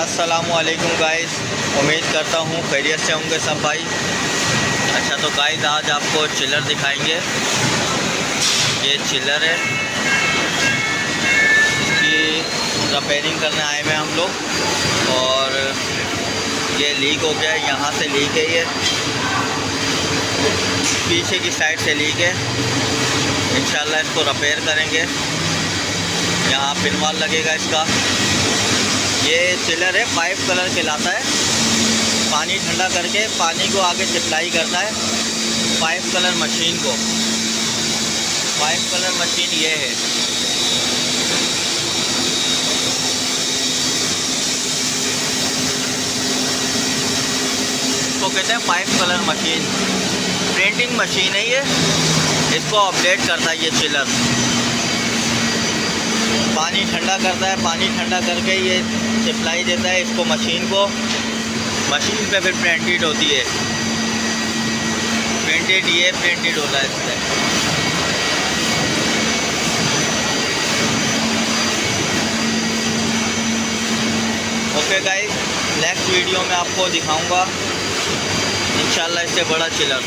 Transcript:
अस्सलामुअलैकुम गाइस, उम्मीद करता हूँ खैरियत से होंगे सब भाई। अच्छा तो गाइस आज आपको चिलर दिखाएंगे। ये चिलर है, इसकी रिपेयरिंग करने आए हुए हम लोग। और ये लीक हो गया है, यहाँ से लीक है, ये पीछे की साइड से लीक है। इंशाल्लाह इसको रिपेयर करेंगे। यहाँ पिनवाल लगेगा इसका। ये चिलर है, पाइप कलर कहलाता है। पानी ठंडा करके पानी को आगे सप्लाई करता है पाइप कलर मशीन को। पाइप कलर मशीन ये है। इसको कहते हैं pipe colour machine. Printing machine है ये, इसको अपडेट करता है ये चिलर। पानी ठंडा करता है, पानी ठंडा करके ये सप्लाई देता है इसको मशीन को। मशीन पे फिर प्रिंटेड होती है, प्रिंटेड होता है इससे। ओके गाइस, नेक्स्ट वीडियो में आपको दिखाऊंगा इंशाल्लाह इससे बड़ा चिलर।